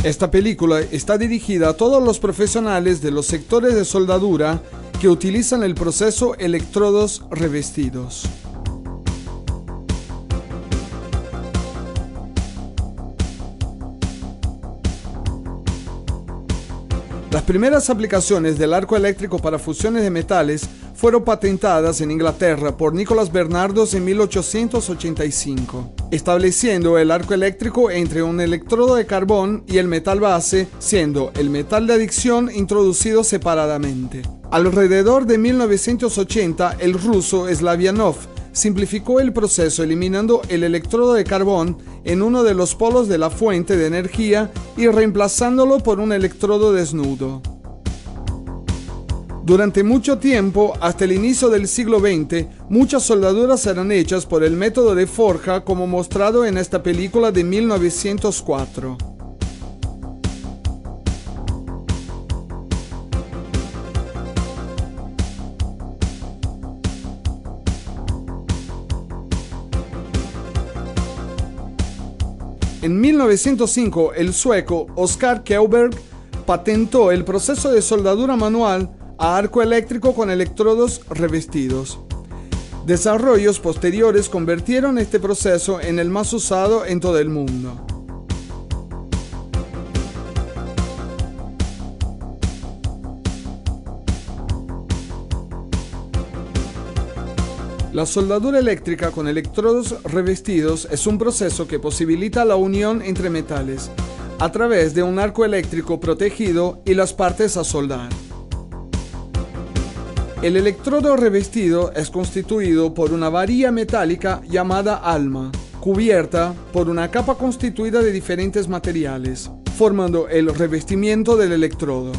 Esta película está dirigida a todos los profesionales de los sectores de soldadura que utilizan el proceso electrodos revestidos. Las primeras aplicaciones del arco eléctrico para fusiones de metales fueron patentadas en Inglaterra por Nicholas Bernardos en 1885, estableciendo el arco eléctrico entre un electrodo de carbón y el metal base, siendo el metal de adicción introducido separadamente. Alrededor de 1980, el ruso Slavianov simplificó el proceso eliminando el electrodo de carbón en uno de los polos de la fuente de energía y reemplazándolo por un electrodo desnudo. Durante mucho tiempo, hasta el inicio del siglo XX, muchas soldaduras eran hechas por el método de forja como mostrado en esta película de 1904. En 1905, el sueco Oskar Kjellberg patentó el proceso de soldadura manual a arco eléctrico con electrodos revestidos. Desarrollos posteriores convirtieron este proceso en el más usado en todo el mundo. La soldadura eléctrica con electrodos revestidos es un proceso que posibilita la unión entre metales a través de un arco eléctrico protegido y las partes a soldar. El electrodo revestido es constituido por una varilla metálica llamada alma, cubierta por una capa constituida de diferentes materiales, formando el revestimiento del electrodo.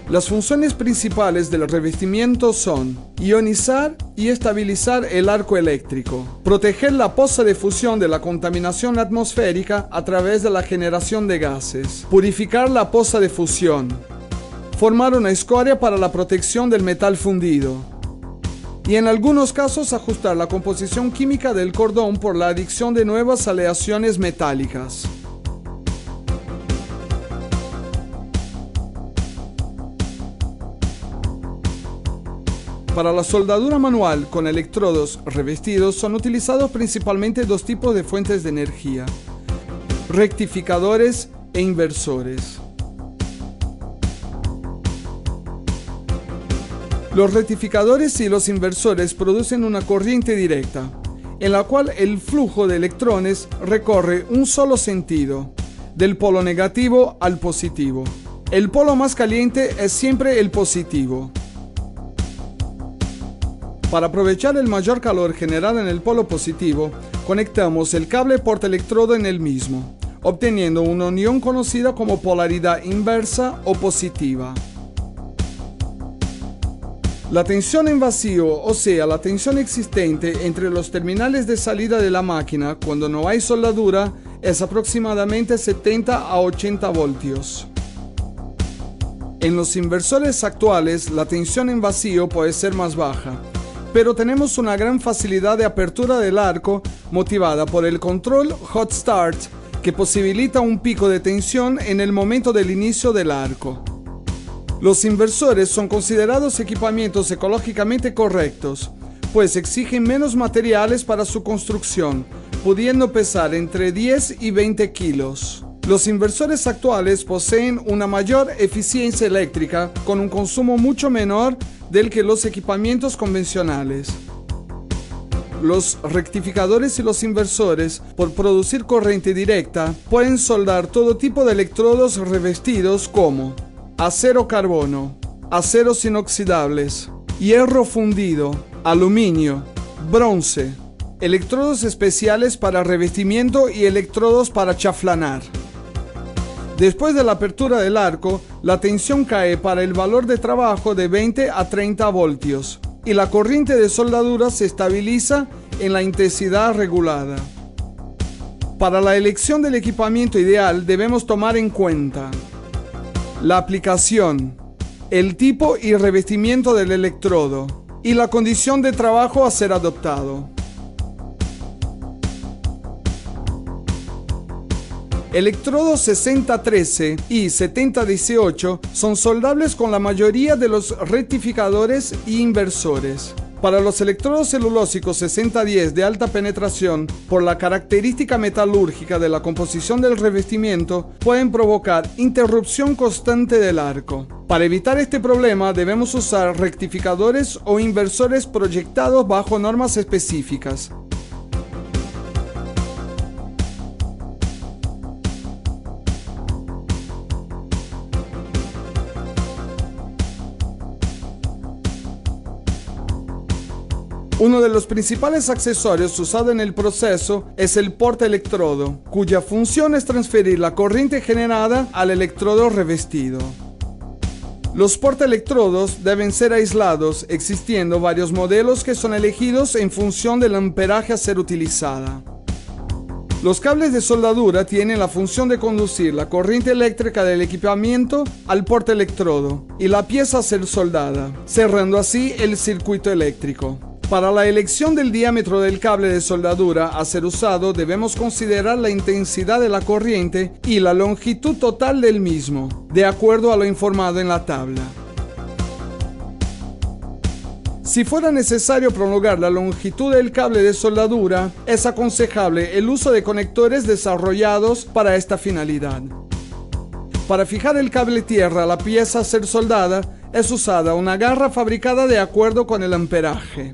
Las funciones principales del revestimiento son ionizar y estabilizar el arco eléctrico, proteger la poza de fusión de la contaminación atmosférica a través de la generación de gases, purificar la poza de fusión, formar una escoria para la protección del metal fundido y en algunos casos ajustar la composición química del cordón por la adición de nuevas aleaciones metálicas. Para la soldadura manual con electrodos revestidos son utilizados principalmente dos tipos de fuentes de energía: rectificadores e inversores. Los rectificadores y los inversores producen una corriente directa, en la cual el flujo de electrones recorre un solo sentido, del polo negativo al positivo. El polo más caliente es siempre el positivo. Para aprovechar el mayor calor generado en el polo positivo, conectamos el cable portaelectrodo en el mismo, obteniendo una unión conocida como polaridad inversa o positiva. La tensión en vacío, o sea, la tensión existente entre los terminales de salida de la máquina cuando no hay soldadura, es aproximadamente 70 a 80 voltios. En los inversores actuales, la tensión en vacío puede ser más baja, pero tenemos una gran facilidad de apertura del arco motivada por el control Hot Start, que posibilita un pico de tensión en el momento del inicio del arco. Los inversores son considerados equipamientos ecológicamente correctos, pues exigen menos materiales para su construcción, pudiendo pesar entre 10 y 20 kilos. Los inversores actuales poseen una mayor eficiencia eléctrica con un consumo mucho menor del que los equipamientos convencionales. Los rectificadores y los inversores, por producir corriente directa, pueden soldar todo tipo de electrodos revestidos como acero carbono, aceros inoxidables, hierro fundido, aluminio, bronce, electrodos especiales para revestimiento y electrodos para chaflanar. Después de la apertura del arco, la tensión cae para el valor de trabajo de 20 a 30 voltios y la corriente de soldadura se estabiliza en la intensidad regulada. Para la elección del equipamiento ideal debemos tomar en cuenta la aplicación, el tipo y revestimiento del electrodo y la condición de trabajo a ser adoptado. Electrodos 6013 y 7018 son soldables con la mayoría de los rectificadores e inversores. Para los electrodos celulósicos 6010 de alta penetración, por la característica metalúrgica de la composición del revestimiento, pueden provocar interrupción constante del arco. Para evitar este problema debemos usar rectificadores o inversores proyectados bajo normas específicas. Uno de los principales accesorios usado en el proceso es el portaelectrodo, cuya función es transferir la corriente generada al electrodo revestido. Los portaelectrodos deben ser aislados, existiendo varios modelos que son elegidos en función del amperaje a ser utilizada. Los cables de soldadura tienen la función de conducir la corriente eléctrica del equipamiento al portaelectrodo y la pieza a ser soldada, cerrando así el circuito eléctrico. Para la elección del diámetro del cable de soldadura a ser usado, debemos considerar la intensidad de la corriente y la longitud total del mismo, de acuerdo a lo informado en la tabla. Si fuera necesario prolongar la longitud del cable de soldadura, es aconsejable el uso de conectores desarrollados para esta finalidad. Para fijar el cable tierra a la pieza a ser soldada, es usada una garra fabricada de acuerdo con el amperaje.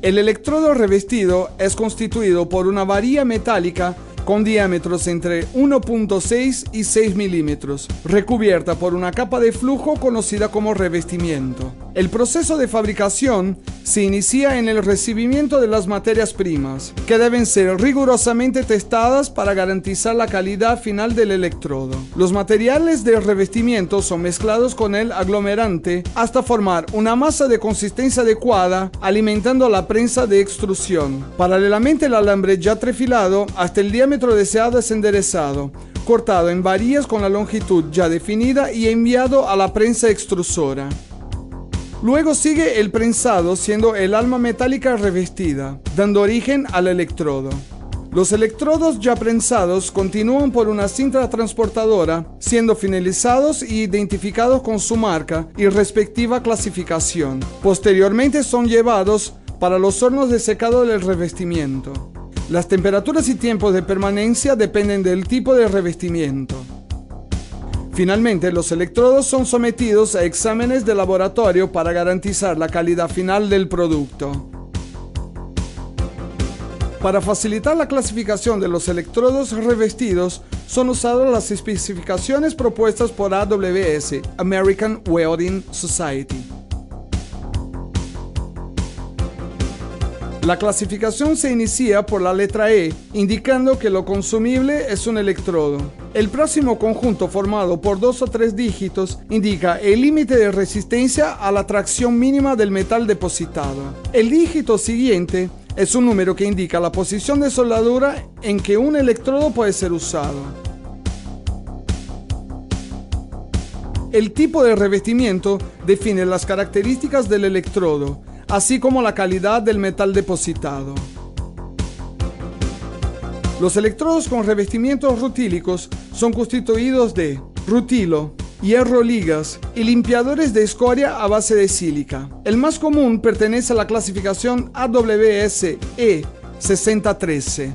El electrodo revestido es constituido por una varilla metálica con diámetros entre 1.6 y 6 milímetros, recubierta por una capa de flujo conocida como revestimiento. El proceso de fabricación se inicia en el recibimiento de las materias primas, que deben ser rigurosamente testadas para garantizar la calidad final del electrodo. Los materiales de revestimiento son mezclados con el aglomerante hasta formar una masa de consistencia adecuada, alimentando la prensa de extrusión. Paralelamente, el alambre ya trefilado hasta el diámetro deseado es enderezado, cortado en varillas con la longitud ya definida y enviado a la prensa extrusora. Luego sigue el prensado, siendo el alma metálica revestida, dando origen al electrodo. Los electrodos ya prensados continúan por una cinta transportadora, siendo finalizados e identificados con su marca y respectiva clasificación. Posteriormente son llevados para los hornos de secado del revestimiento. Las temperaturas y tiempos de permanencia dependen del tipo de revestimiento. Finalmente, los electrodos son sometidos a exámenes de laboratorio para garantizar la calidad final del producto. Para facilitar la clasificación de los electrodos revestidos, son usadas las especificaciones propuestas por AWS, American Welding Society. La clasificación se inicia por la letra E, indicando que lo consumible es un electrodo. El próximo conjunto, formado por 2 o 3 dígitos, indica el límite de resistencia a la tracción mínima del metal depositado. El dígito siguiente es un número que indica la posición de soldadura en que un electrodo puede ser usado. El tipo de revestimiento define las características del electrodo, así como la calidad del metal depositado. Los electrodos con revestimientos rutílicos son constituidos de rutilo, hierro ligas y limpiadores de escoria a base de sílica. El más común pertenece a la clasificación AWS E6013.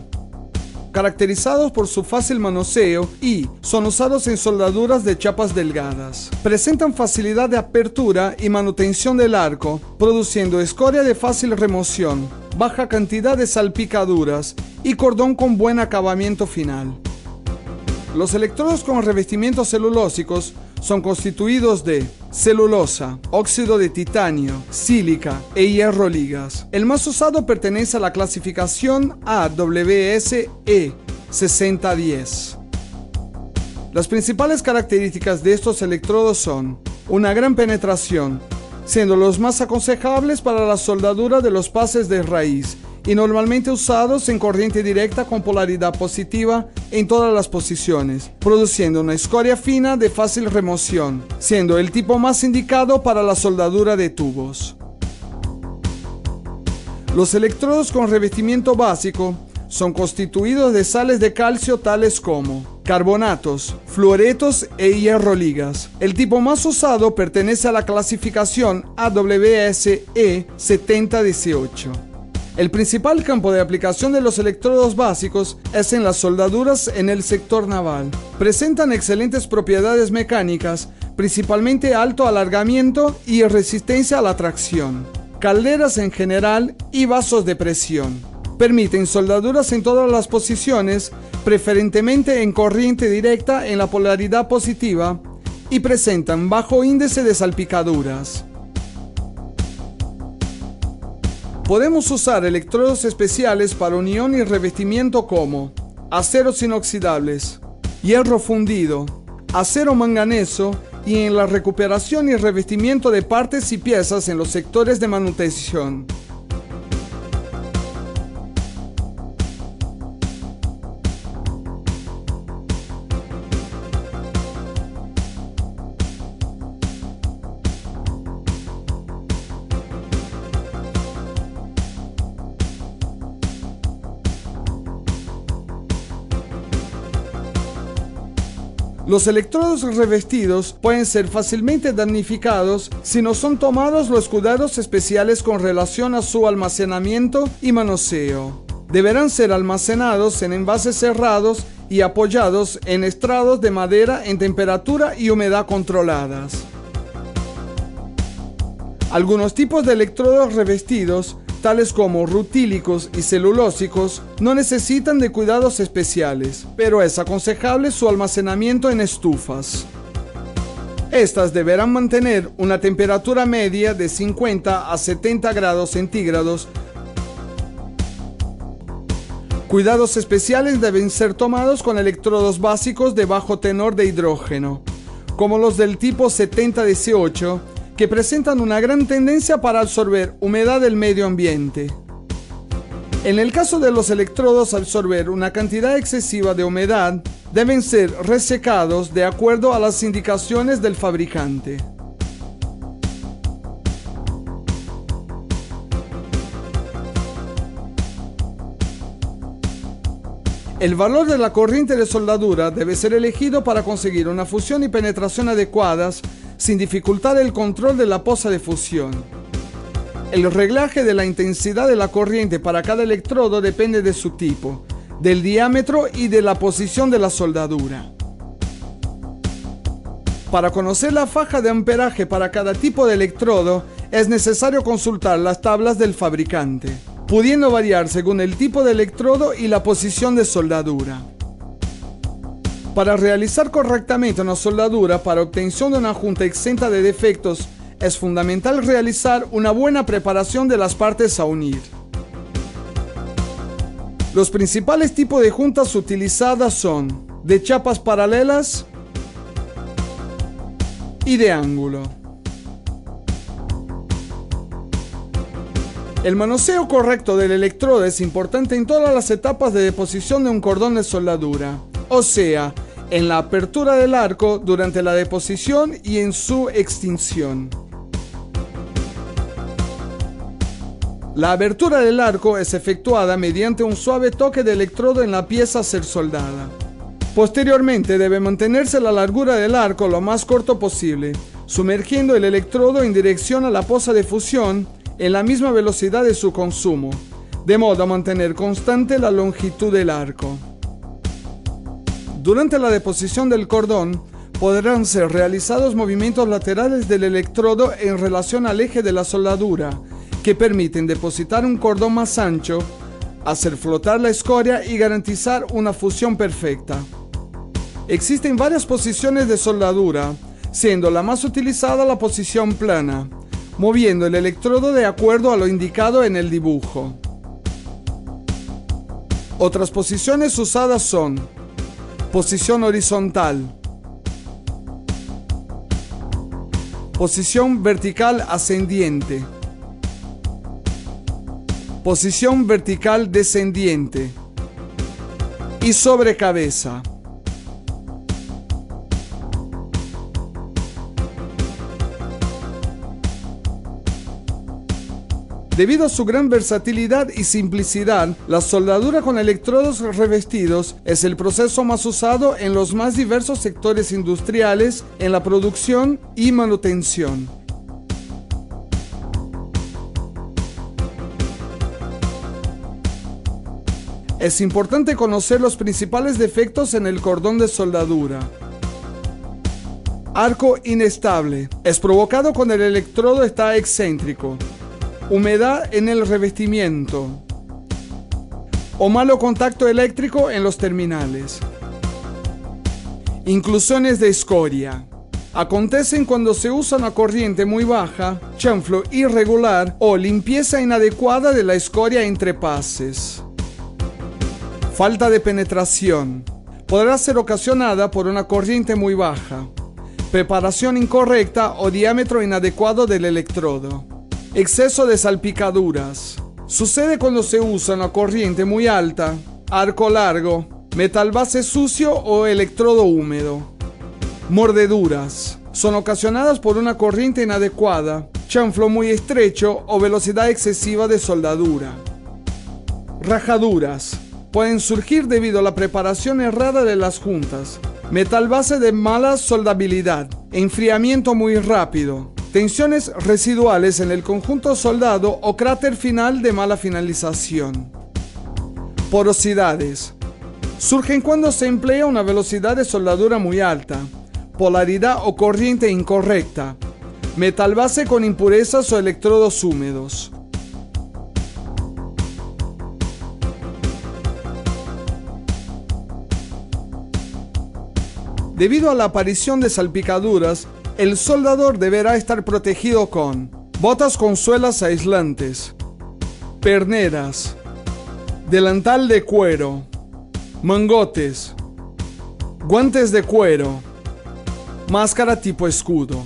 Caracterizados por su fácil manoseo y son usados en soldaduras de chapas delgadas. Presentan facilidad de apertura y manutención del arco, produciendo escoria de fácil remoción, baja cantidad de salpicaduras y cordón con buen acabamiento final. Los electrodos con revestimientos celulósicos son constituidos de celulosa, óxido de titanio, sílica e hierro ligas. El más usado pertenece a la clasificación AWS E6010. Las principales características de estos electrodos son una gran penetración, siendo los más aconsejables para la soldadura de los pases de raíz y normalmente usados en corriente directa con polaridad positiva en todas las posiciones, produciendo una escoria fina de fácil remoción, siendo el tipo más indicado para la soldadura de tubos. Los electrodos con revestimiento básico son constituidos de sales de calcio tales como carbonatos, fluoretos e hierro ligas. El tipo más usado pertenece a la clasificación AWSE 7018. El principal campo de aplicación de los electrodos básicos es en las soldaduras en el sector naval. Presentan excelentes propiedades mecánicas, principalmente alto alargamiento y resistencia a la tracción, calderas en general y vasos de presión. Permiten soldaduras en todas las posiciones, preferentemente en corriente directa en la polaridad positiva, y presentan bajo índice de salpicaduras. Podemos usar electrodos especiales para unión y revestimiento como aceros inoxidables, hierro fundido, acero manganeso y en la recuperación y revestimiento de partes y piezas en los sectores de manutención. Los electrodos revestidos pueden ser fácilmente damnificados si no son tomados los cuidados especiales con relación a su almacenamiento y manoseo. Deberán ser almacenados en envases cerrados y apoyados en estrados de madera en temperatura y humedad controladas. Algunos tipos de electrodos revestidos, tales como rutílicos y celulósicos, no necesitan de cuidados especiales, pero es aconsejable su almacenamiento en estufas. Estas deberán mantener una temperatura media de 50 a 70 grados centígrados. Cuidados especiales deben ser tomados con electrodos básicos de bajo tenor de hidrógeno, como los del tipo 7018, que presentan una gran tendencia para absorber humedad del medio ambiente. En el caso de los electrodos absorber una cantidad excesiva de humedad, deben ser resecados de acuerdo a las indicaciones del fabricante. El valor de la corriente de soldadura debe ser elegido para conseguir una fusión y penetración adecuadas sin dificultar el control de la poza de fusión. El reglaje de la intensidad de la corriente para cada electrodo depende de su tipo, del diámetro y de la posición de la soldadura. Para conocer la faja de amperaje para cada tipo de electrodo, es necesario consultar las tablas del fabricante, pudiendo variar según el tipo de electrodo y la posición de soldadura. Para realizar correctamente una soldadura para obtención de una junta exenta de defectos, es fundamental realizar una buena preparación de las partes a unir. Los principales tipos de juntas utilizadas son de chapas paralelas y de ángulo. El manoseo correcto del electrodo es importante en todas las etapas de deposición de un cordón de soldadura, o sea, en la apertura del arco, durante la deposición y en su extinción. La abertura del arco es efectuada mediante un suave toque de electrodo en la pieza a ser soldada. Posteriormente debe mantenerse la largura del arco lo más corto posible, sumergiendo el electrodo en dirección a la poza de fusión en la misma velocidad de su consumo, de modo a mantener constante la longitud del arco. Durante la deposición del cordón, podrán ser realizados movimientos laterales del electrodo en relación al eje de la soldadura, que permiten depositar un cordón más ancho, hacer flotar la escoria y garantizar una fusión perfecta. Existen varias posiciones de soldadura, siendo la más utilizada la posición plana, moviendo el electrodo de acuerdo a lo indicado en el dibujo. Otras posiciones usadas son posición horizontal, posición vertical ascendiente, posición vertical descendiente y sobre cabeza. Debido a su gran versatilidad y simplicidad, la soldadura con electrodos revestidos es el proceso más usado en los más diversos sectores industriales, en la producción y manutención. Es importante conocer los principales defectos en el cordón de soldadura. Arco inestable. Es provocado cuando el electrodo está excéntrico. Humedad en el revestimiento o malo contacto eléctrico en los terminales. Inclusiones de escoria. Acontecen cuando se usa una corriente muy baja, chanflo irregular o limpieza inadecuada de la escoria entre pases. Falta de penetración. Podrá ser ocasionada por una corriente muy baja, preparación incorrecta o diámetro inadecuado del electrodo. Exceso de salpicaduras. Sucede cuando se usa una corriente muy alta, arco largo, metal base sucio o electrodo húmedo. Mordeduras. Son ocasionadas por una corriente inadecuada, chanflo muy estrecho o velocidad excesiva de soldadura. Rajaduras. Pueden surgir debido a la preparación errada de las juntas, metal base de mala soldabilidad, enfriamiento muy rápido, tensiones residuales en el conjunto soldado o cráter final de mala finalización. Porosidades. Surgen cuando se emplea una velocidad de soldadura muy alta, polaridad o corriente incorrecta, metal base con impurezas o electrodos húmedos. Debido a la aparición de salpicaduras, el soldador deberá estar protegido con botas con suelas aislantes, perneras, delantal de cuero, mangotes, guantes de cuero, máscara tipo escudo.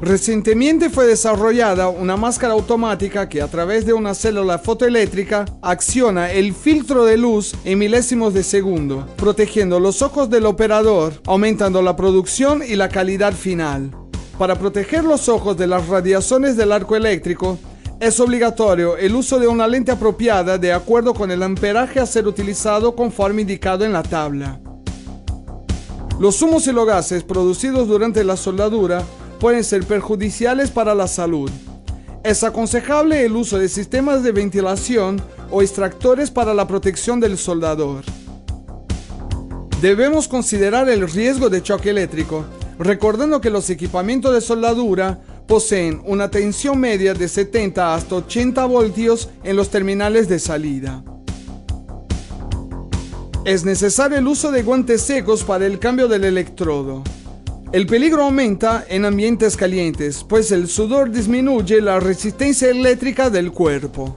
Recientemente fue desarrollada una máscara automática que a través de una célula fotoeléctrica acciona el filtro de luz en milésimos de segundo, protegiendo los ojos del operador, aumentando la producción y la calidad final. Para proteger los ojos de las radiaciones del arco eléctrico, es obligatorio el uso de una lente apropiada de acuerdo con el amperaje a ser utilizado conforme indicado en la tabla. Los humos y los gases producidos durante la soldadura pueden ser perjudiciales para la salud. Es aconsejable el uso de sistemas de ventilación o extractores para la protección del soldador. Debemos considerar el riesgo de choque eléctrico, recordando que los equipamientos de soldadura poseen una tensión media de 70 hasta 80 voltios en los terminales de salida. Es necesario el uso de guantes secos para el cambio del electrodo. El peligro aumenta en ambientes calientes, pues el sudor disminuye la resistencia eléctrica del cuerpo.